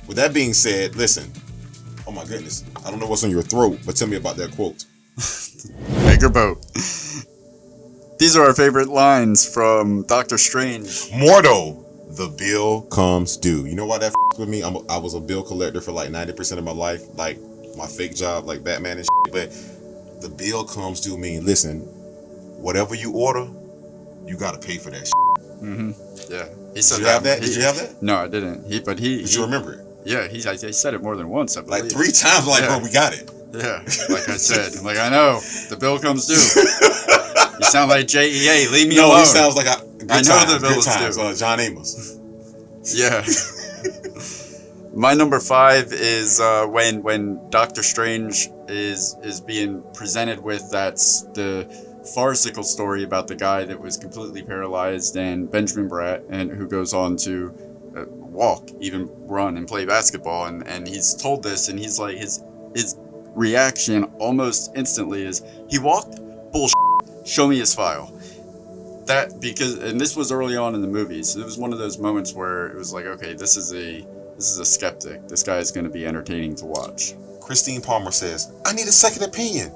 With that being said, listen. Oh my goodness. I don't know what's on your throat, but tell me about that quote. Bigger boat. These are our favorite lines from Doctor Strange. Mordo, the bill comes due. You know why that with me? I was a bill collector for like 90% of my life, like my fake job, like Batman and shit. But the bill comes due mean, listen, whatever you order, you gotta pay for that shit. Mm-hmm. Yeah. Did you have that? Did you have that? No, I didn't. Did you remember it? Yeah, he said it more than once, I believe. Like 3 times, like, bro, we got it. Yeah, like I said. I'm like, I know, the bill comes due. You sound like JEA, leave me alone. No, he sounds like I know the bill is due. John Amos. Yeah. My number 5 is when Doctor Strange is being presented with the farcical story about the guy that was completely paralyzed, and Benjamin Bratt, and who goes on to walk, even run and play basketball, and he's told this, and he's like, his reaction almost instantly is, he walked? Bullshit. Show me his file. And this was early on in the movie, so it was one of those moments where it was like, okay, this is a skeptic. This guy is going to be entertaining to watch. Christine Palmer says, I need a second opinion.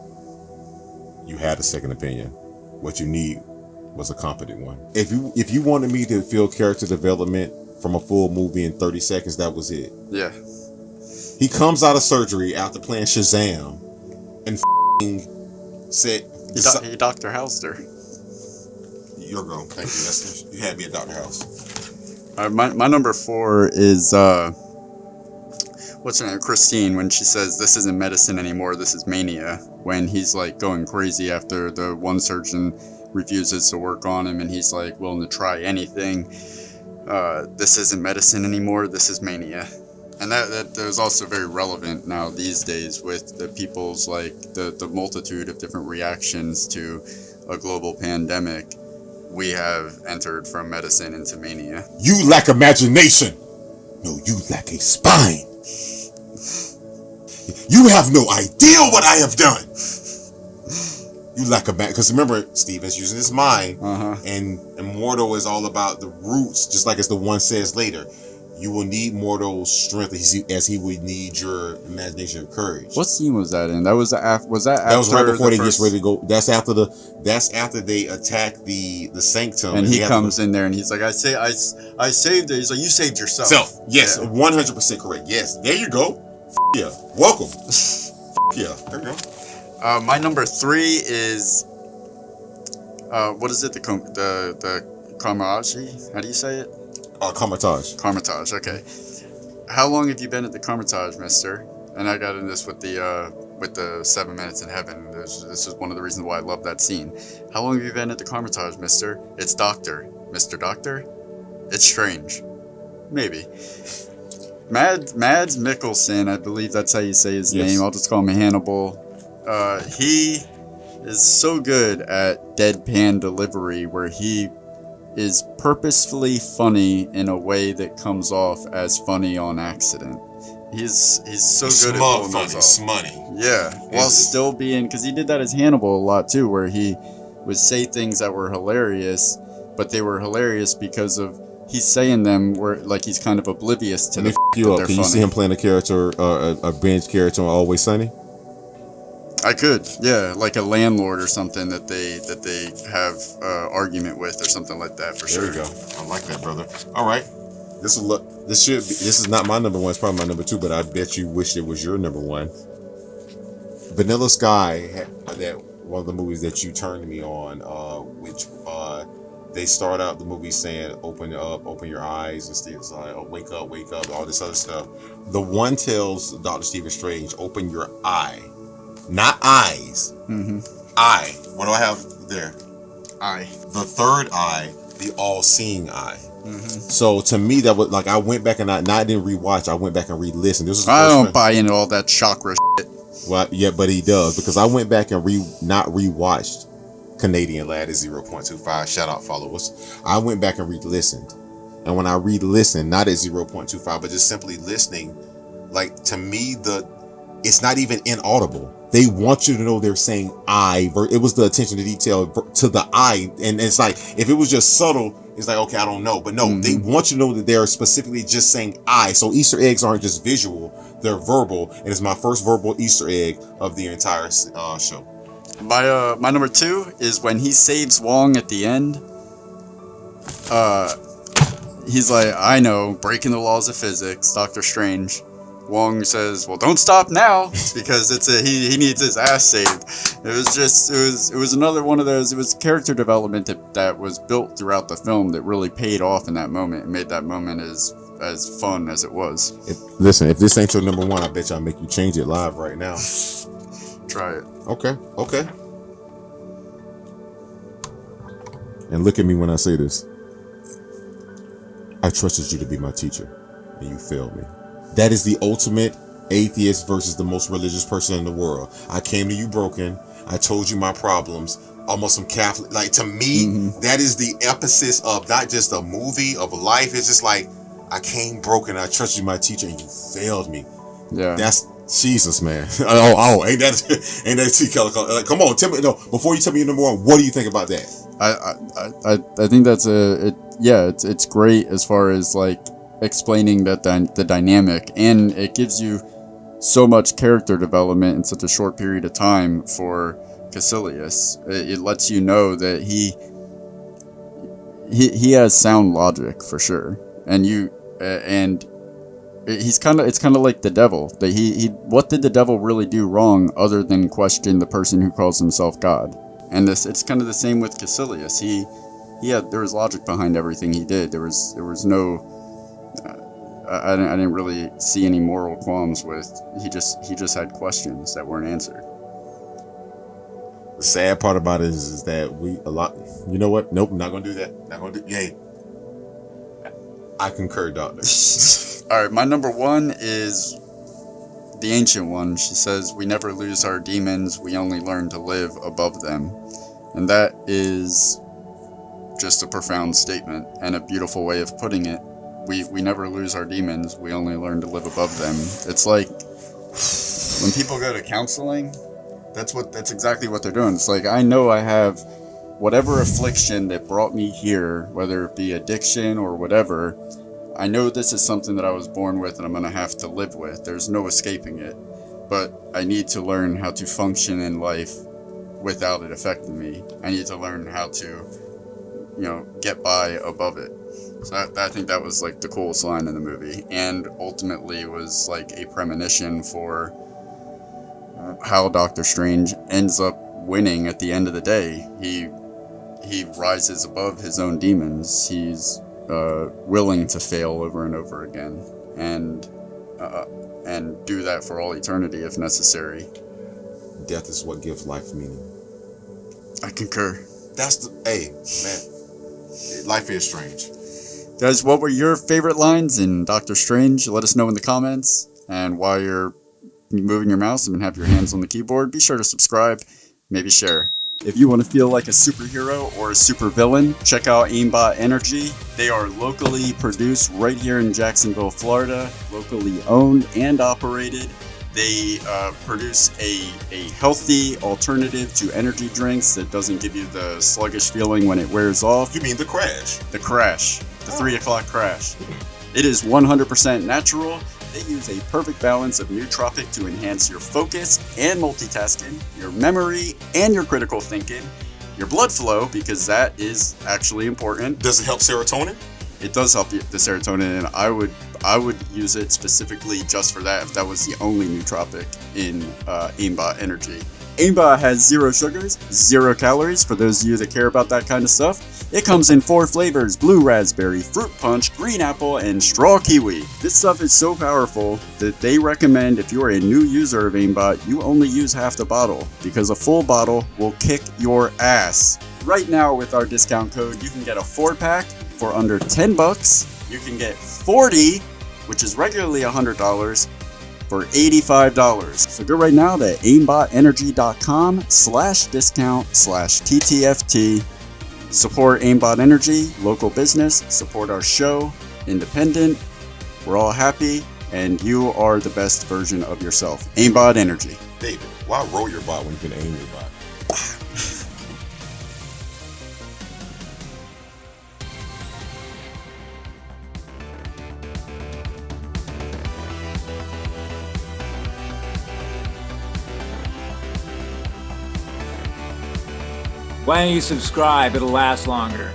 You had a second opinion. What you need was a competent one. If you wanted me to feel character development from a full movie in 30 seconds, that was it. Yeah. He comes out of surgery after playing Shazam and said... He Dr. Halster. Your girl, thank you. You had me at Dr. House. My number 4 is... what's her name? Christine, when she says, this isn't medicine anymore, this is mania. When he's like going crazy after the one surgeon refuses to work on him and he's like willing to try anything. This isn't medicine anymore, this is mania. And that is also very relevant now these days with the people's like the multitude of different reactions to a global pandemic. We have entered from medicine into mania. You lack imagination. No, you lack a spine. You have no idea what I have done. You lack a back, because remember, Steven's using his mind, and Mordo is all about the roots, just like as the one says later. You will need Mordo's strength as he would need your imagination and courage. What scene was that in? That was after right before they gets ready to go. That's after they attack the sanctum. And he comes in there and he's like, I saved it. He's like, you saved yourself. Yes, 100% correct. Yes, there you go. Yeah, welcome. Yeah, there you go. My number 3 is what is it? The Carmage? How do you say it? Carmitage. Carmitage. Okay. How long have you been at the Carmitage, Mister? And I got in this with the 7 Minutes in Heaven. This is one of the reasons why I love that scene. How long have you been at the Carmitage, Mister? It's Doctor. Mr. Doctor? It's Strange. Maybe. Mads Mikkelsen, I believe that's how you say his name. I'll just call him Hannibal. He is so good at deadpan delivery where he is purposefully funny in a way that comes off as funny on accident. He's so good at pulling those off. Smutty. Yeah, while still being, because he did that as Hannibal a lot too, where he would say things that were hilarious, but they were hilarious because of he's saying them where like he's kind of oblivious to the fact that they're funny. Can you see him playing a character, a binge character on Always Sunny? I could, yeah, like a landlord or something that they have argument with or something like that for sure. There you go. I like that, brother. All right, this is not my number 1. It's probably my number 2, but I bet you wish it was your number 1. Vanilla Sky, that one of the movies that you turned me on, which they start out the movie saying, "Open up, open your eyes," and it's like, "Oh, wake up, all this other stuff." The one tells Dr. Stephen Strange, "Open your eye." Not eyes. Mm-hmm. Eye. What do I have there? Eye. The third eye, the all-seeing eye. Mm-hmm. So to me, that was like I went back and I didn't rewatch. I went back and re-listened. This was I don't buy into all that chakra shit. Well, yeah, but he does, because I went back and not rewatched Canadian Lad is 0.25. Shout out followers. I went back and re-listened, and when I re-listened, not at 0.25, but just simply listening, like to me it's not even inaudible. They want you to know they're saying I. It was the attention to detail to the I. And it's like, if it was just subtle, It's like, okay, I don't know. But no, they want you to know that they're specifically just saying I. So Easter eggs aren't just visual, they're verbal. And it's my first verbal Easter egg of the entire show. My number 2 is when he saves Wong at the end. He's like, I know, breaking the laws of physics, Doctor Strange. Wong says, well, don't stop now, because he needs his ass saved. It was another one of those. It was character development that was built throughout the film that really paid off in that moment and made that moment as fun as it was. Listen, if this ain't your number 1, I bet y'all make you change it live right now. Try it. Okay. And look at me when I say this. I trusted you to be my teacher, and you failed me. That is the ultimate atheist versus the most religious person in the world. I came to you broken. I told you my problems. Almost some Catholic. Like, to me, that is the emphasis of not just a movie, of life. It's just like, I came broken. I trusted you, my teacher, and you failed me. Yeah. That's Jesus, man. Ain't that T. Keller? Come on, tell me. No, before you tell me your number 1, what do you think about that? I think that's it's great as far as like explaining that the dynamic, and it gives you so much character development in such a short period of time for Caecilius. It lets you know that he has sound logic for sure, and it's kind of like the devil. That he what did the devil really do wrong other than question the person who calls himself God? And it's kind of the same with Caecilius. There was logic behind everything he did. There was no I didn't really see any moral qualms with. He just had questions that weren't answered. The sad part about it is that you know what? Nope, not gonna do that. Not gonna do. Yay. I concur, Doctor. All right, my number 1 is the Ancient One. She says, we never lose our demons, we only learn to live above them. And that is just a profound statement and a beautiful way of putting it. We never lose our demons, we only learn to live above them. It's like when people go to counseling, that's exactly what they're doing. It's like, I know I have whatever affliction that brought me here, whether it be addiction or whatever. I know this is something that I was born with and I'm going to have to live with. There's no escaping it. But I need to learn how to function in life without it affecting me. I need to learn how to, get by above it. So I think that was like the coolest line in the movie, and ultimately was like a premonition for how Doctor Strange ends up winning at the end of the day. He rises above his own demons. He's willing to fail over and over again, and do that for all eternity if necessary. Death is what gives life meaning. I concur. Life is strange. Guys, what were your favorite lines in Doctor Strange? Let us know in the comments. And while you're moving your mouse and have your hands on the keyboard, be sure to subscribe, maybe share. If you want to feel like a superhero or a supervillain, check out Aimbot Energy. They are locally produced right here in Jacksonville, Florida, locally owned and operated. They produce a healthy alternative to energy drinks that doesn't give you the sluggish feeling when it wears off. You mean the crash? The crash. The 3 o'clock crash. It is 100% natural. They use a perfect balance of nootropic to enhance your focus and multitasking, your memory and your critical thinking, your blood flow, because that is actually important. Does it help serotonin? It does help the serotonin, and I would use it specifically just for that if that was the only nootropic in Aimbot Energy. Aimbot has 0 sugars, 0 calories for those of you that care about that kind of stuff. It comes in 4 flavors: blue raspberry, fruit punch, green apple, and straw kiwi. This stuff is so powerful that they recommend if you're a new user of Aimbot, you only use half the bottle, because a full bottle will kick your ass. Right now with our discount code, you can get a 4-pack for under $10. You can get 40, which is regularly $100, for $85. So go right now to aimbotenergy.com/discount/TTFT. Support Aimbot Energy, local business, support our show, independent. We're all happy, and you are the best version of yourself. Aimbot Energy. David, why roll your bot when you can aim your bot? Why don't you subscribe? It'll last longer.